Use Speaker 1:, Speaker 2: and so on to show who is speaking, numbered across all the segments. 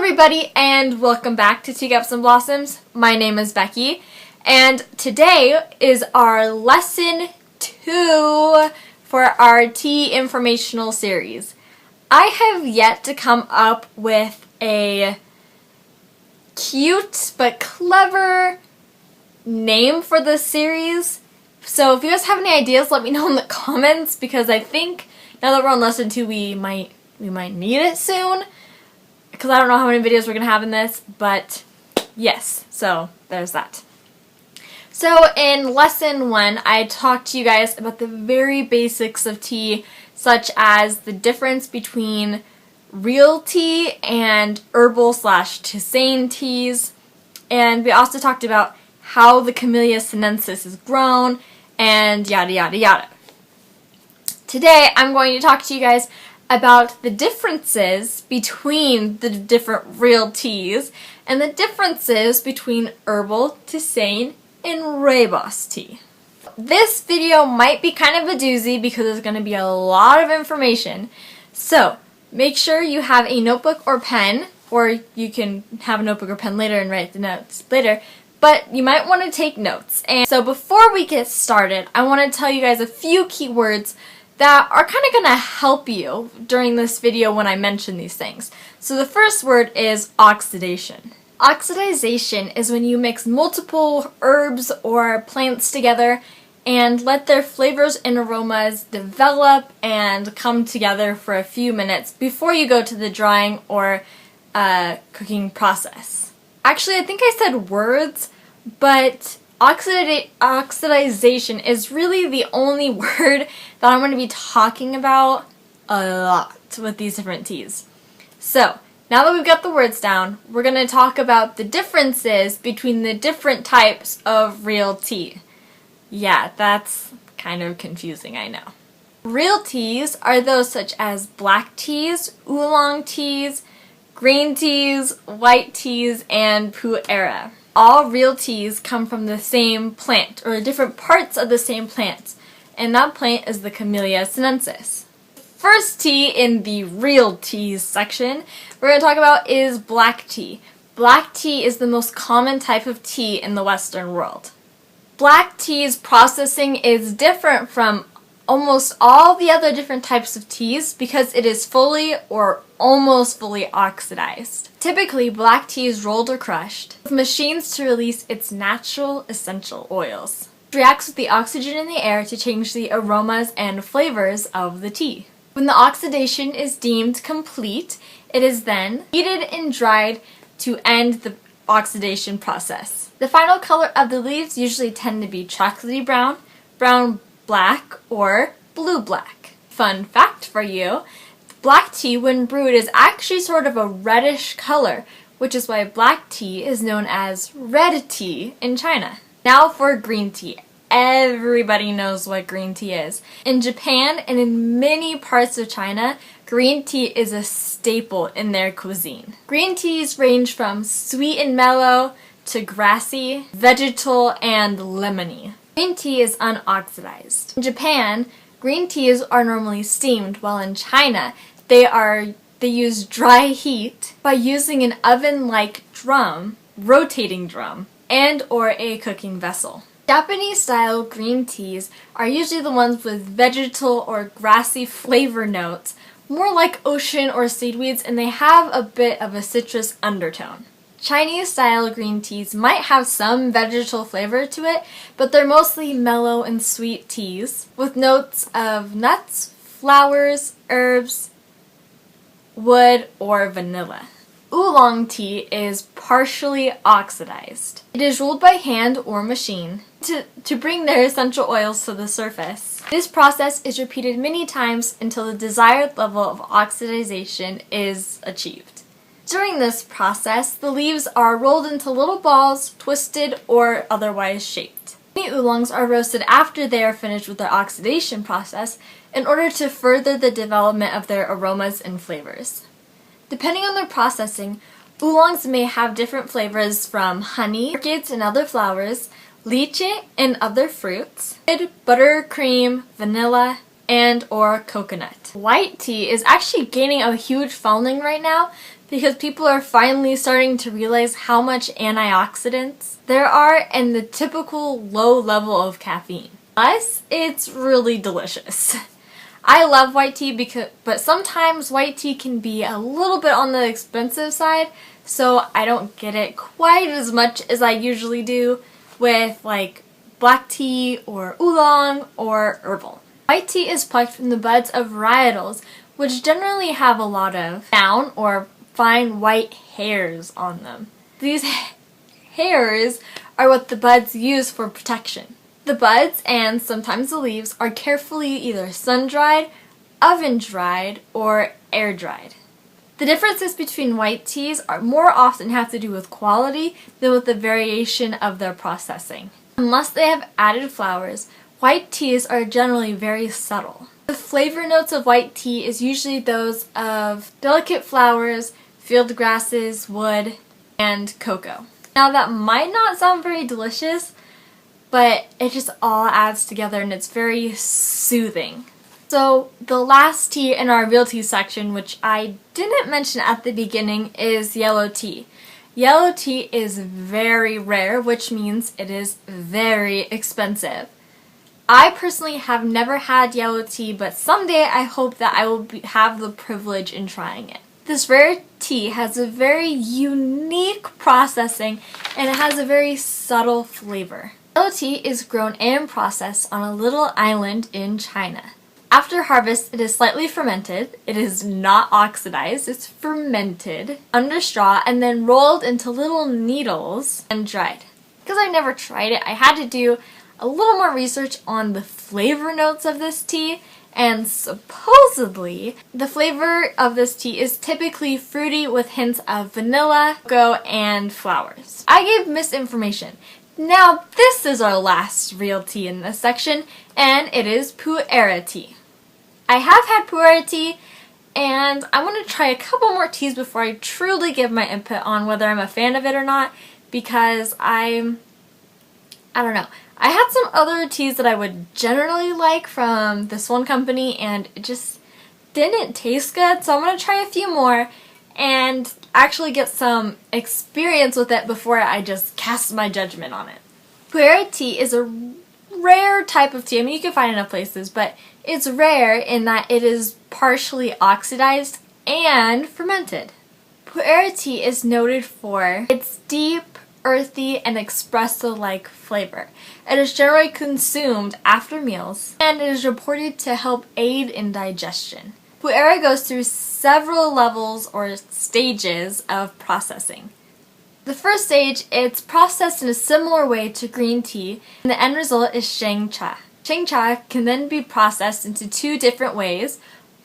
Speaker 1: everybody, and welcome back to Teacups and Blossoms. My name is Becky, and today is our lesson 2 for our tea informational series. I have yet to come up with a cute but clever name for this series. So if you guys have any ideas, let me know in the comments, because I think now that we're on lesson 2, we might need it soon. Because I don't know how many videos we're going to have in this, but yes, so there's that. So in lesson 1, I talked to you guys about the very basics of tea, such as the difference between real tea and herbal/tisane teas. And we also talked about how the Camellia sinensis is grown, and yada yada yada. Today I'm going to talk to you guys about the differences between the different real teas and the differences between herbal, tisane, and rooibos tea. This video might be kind of a doozy because there's going to be a lot of information, so make sure you have a notebook or pen, or you can have a notebook or pen later and write the notes later, but you might want to take notes. And so before we get started, I want to tell you guys a few keywords that are kind of going to help you during this video when I mention these things. So the first word is oxidation. Oxidization is when you mix multiple herbs or plants together and let their flavors and aromas develop and come together for a few minutes before you go to the drying or cooking process. Actually, I think I said words, but oxidization is really the only word that I'm going to be talking about a lot with these different teas. So, now that we've got the words down, we're going to talk about the differences between the different types of real tea. Yeah, that's kind of confusing, I know. Real teas are those such as black teas, oolong teas, green teas, white teas, and pu'era. All real teas come from the same plant, or different parts of the same plant, and that plant is the Camellia sinensis. First tea in the real teas section we're going to talk about is black tea. Black tea is the most common type of tea in the Western world. Black tea's processing is different from almost all the other different types of teas because it is fully or almost fully oxidized. Typically, black tea is rolled or crushed with machines to release its natural essential oils. It reacts with the oxygen in the air to change the aromas and flavors of the tea. When the oxidation is deemed complete, it is then heated and dried to end the oxidation process. The final color of the leaves usually tend to be chocolatey brown, brown-black, or blue-black. Fun fact for you, black tea when brewed is actually sort of a reddish color, which is why black tea is known as red tea in China. Now for green tea. Everybody knows what green tea is. In Japan and in many parts of China, green tea is a staple in their cuisine. Green teas range from sweet and mellow to grassy, vegetal, and lemony. Green tea is unoxidized. In Japan, green teas are normally steamed, while in China, they use dry heat by using an oven-like drum, rotating drum, and or a cooking vessel. Japanese-style green teas are usually the ones with vegetal or grassy flavor notes, more like ocean or seaweeds, and they have a bit of a citrus undertone. Chinese-style green teas might have some vegetal flavor to it, but they're mostly mellow and sweet teas with notes of nuts, flowers, herbs, wood, or vanilla. Oolong tea is partially oxidized. It is rolled by hand or machine to bring their essential oils to the surface. This process is repeated many times until the desired level of oxidization is achieved. During this process, the leaves are rolled into little balls, twisted, or otherwise shaped. Many oolongs are roasted after they are finished with their oxidation process in order to further the development of their aromas and flavors. Depending on their processing, oolongs may have different flavors from honey, orchids and other flowers, lychee and other fruits, buttercream, vanilla, and or coconut. White tea is actually gaining a huge following right now because people are finally starting to realize how much antioxidants there are in the typical low level of caffeine. Plus, it's really delicious. I love white tea but sometimes white tea can be a little bit on the expensive side, so I don't get it quite as much as I usually do with like black tea or oolong or herbal. White tea is plucked from the buds of varietals, which generally have a lot of down or fine white hairs on them. These hairs are what the buds use for protection. The buds and sometimes the leaves are carefully either sun-dried, oven-dried, or air-dried. The differences between white teas are more often have to do with quality than with the variation of their processing. Unless they have added flowers, white teas are generally very subtle. The flavor notes of white tea is usually those of delicate flowers, field grasses, wood, and cocoa. Now that might not sound very delicious, but it just all adds together and it's very soothing. So the last tea in our real tea section, which I didn't mention at the beginning, is yellow tea. Yellow tea is very rare, which means it is very expensive. I personally have never had yellow tea, but someday I hope that I will have the privilege in trying it. This rare tea has a very unique processing and it has a very subtle flavor. Yellow tea is grown and processed on a little island in China. After harvest, it is slightly fermented. It is not oxidized, it's fermented under straw and then rolled into little needles and dried. Because I never tried it, I had to do a little more research on the flavor notes of this tea, and supposedly the flavor of this tea is typically fruity with hints of vanilla, cocoa, and flowers. I gave misinformation. Now this is our last real tea in this section, and it is Pu'er tea. I have had Pu'er tea, and I want to try a couple more teas before I truly give my input on whether I'm a fan of it or not, because I don't know. I had some other teas that I would generally like from this one company, and it just didn't taste good, so I'm going to try a few more and actually get some experience with it before I just cast my judgment on it. Pu'er tea is a rare type of tea. I mean, you can find it in places, but it's rare in that it is partially oxidized and fermented. Pu'er tea is noted for its deep, earthy, and espresso-like flavor. It is generally consumed after meals, and it is reported to help aid in digestion. Pu'er goes through several levels or stages of processing. The first stage, it's processed in a similar way to green tea, and the end result is sheng cha. Sheng cha can then be processed into two different ways,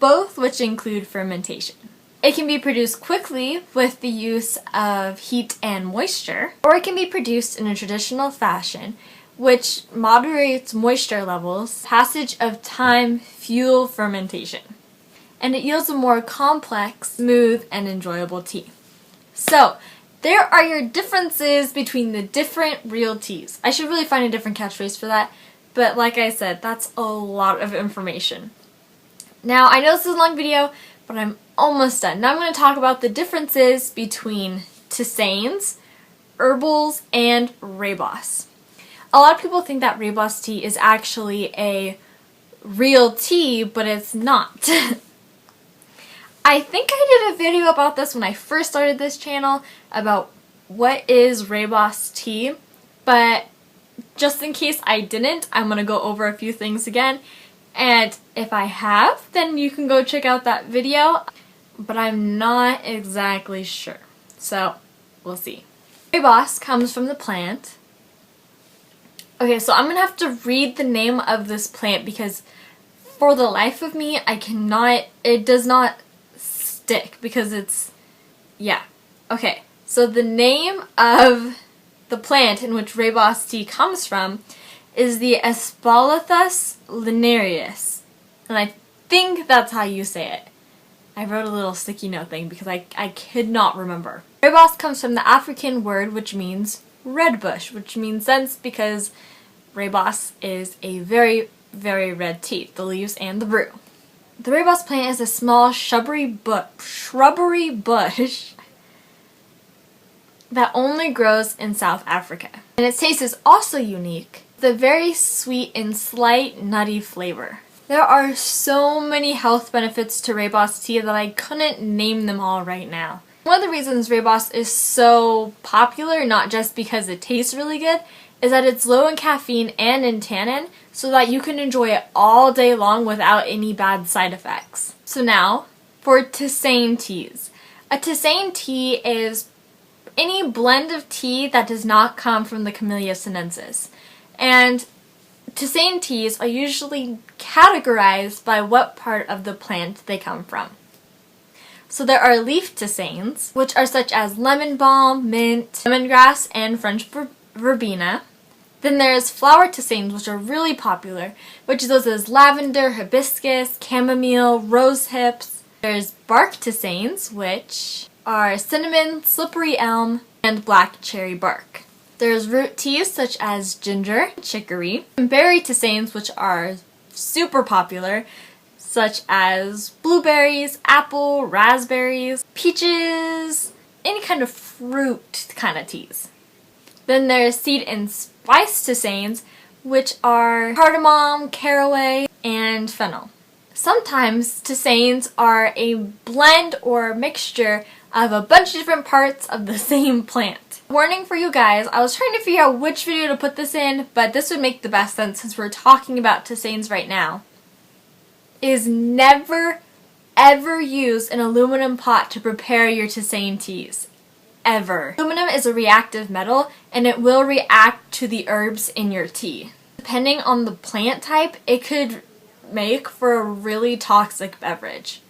Speaker 1: both which include fermentation. It can be produced quickly with the use of heat and moisture, or it can be produced in a traditional fashion, which moderates moisture levels, passage of time fuel fermentation, and it yields a more complex, smooth, and enjoyable tea. So, there are your differences between the different real teas. I should really find a different catchphrase for that, but like I said, that's a lot of information. Now, I know this is a long video, but I'm almost done. Now I'm going to talk about the differences between tisanes, herbals, and rooibos. A lot of people think that rooibos tea is actually a real tea, but it's not. I think I did a video about this when I first started this channel about what is rooibos tea, but just in case I didn't, I'm going to go over a few things again. And if I have, then you can go check out that video, but I'm not exactly sure. So, we'll see. Rooibos comes from the plant. Okay, so I'm going to have to read the name of this plant because for the life of me, it does not stick because yeah. Okay, so the name of the plant in which rooibos tea comes from is the Aspalathus linearis, and I think that's how you say it. I wrote a little sticky note thing because I could not remember. Rooibos comes from the African word which means red bush, which means sense because rooibos is a very, very red tea, the leaves and the brew. The rooibos plant is a small shrubbery bush that only grows in South Africa. And its taste is also unique, with a very sweet and slight nutty flavor. There are so many health benefits to rooibos tea that I couldn't name them all right now. One of the reasons rooibos is so popular, not just because it tastes really good, is that it's low in caffeine and in tannin, so that you can enjoy it all day long without any bad side effects. So now, for tisane teas. A tisane tea is any blend of tea that does not come from the Camellia sinensis. And tisane teas are usually categorized by what part of the plant they come from. So there are leaf tisanes, which are such as lemon balm, mint, lemongrass, and French verbena. Then there's flower tisanes, which are really popular, which is those as lavender, hibiscus, chamomile, rose hips. There's bark tisanes, which are cinnamon, slippery elm, and black cherry bark. There's root teas such as ginger, chicory, and berry tisanes, which are super popular, such as blueberries, apple, raspberries, peaches, any kind of fruit kind of teas. Then there's seed and spice tisanes, which are cardamom, caraway, and fennel. Sometimes tisanes are a blend or mixture of a bunch of different parts of the same plant. Warning for you guys, I was trying to figure out which video to put this in, but this would make the best sense since we're talking about tisanes right now. Is never ever use an aluminum pot to prepare your tisane teas. Ever. Aluminum is a reactive metal and it will react to the herbs in your tea. Depending on the plant type, it could make for a really toxic beverage.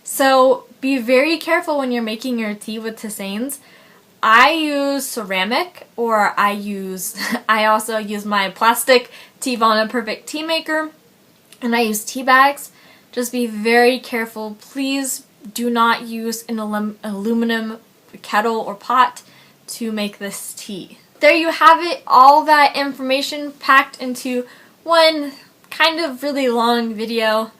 Speaker 1: So be very careful when you're making your tea with tisanes. I use ceramic, or I also use my plastic Teavana Perfect Tea Maker, and I use tea bags. Just be very careful. Please do not use an aluminum kettle or pot to make this tea. There you have it, all that information packed into one kind of really long video.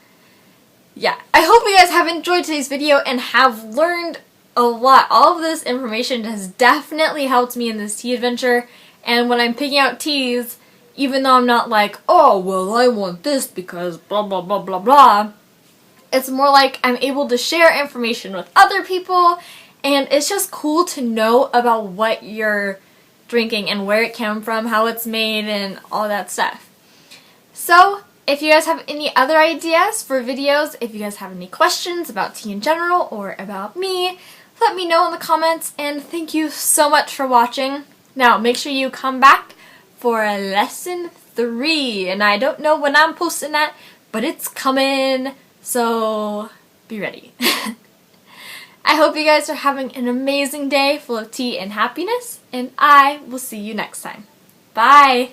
Speaker 1: Yeah, I hope you guys have enjoyed today's video and have learned a lot. All of this information has definitely helped me in this tea adventure, and when I'm picking out teas, even though I'm not like, oh, well, I want this because blah, blah, blah, blah, blah, it's more like I'm able to share information with other people, and it's just cool to know about what you're drinking and where it came from, how it's made, and all that stuff. So, if you guys have any other ideas for videos, if you guys have any questions about tea in general or about me, let me know in the comments, and thank you so much for watching. Now, make sure you come back for lesson 3, and I don't know when I'm posting that, but it's coming, so be ready. I hope you guys are having an amazing day full of tea and happiness, and I will see you next time. Bye!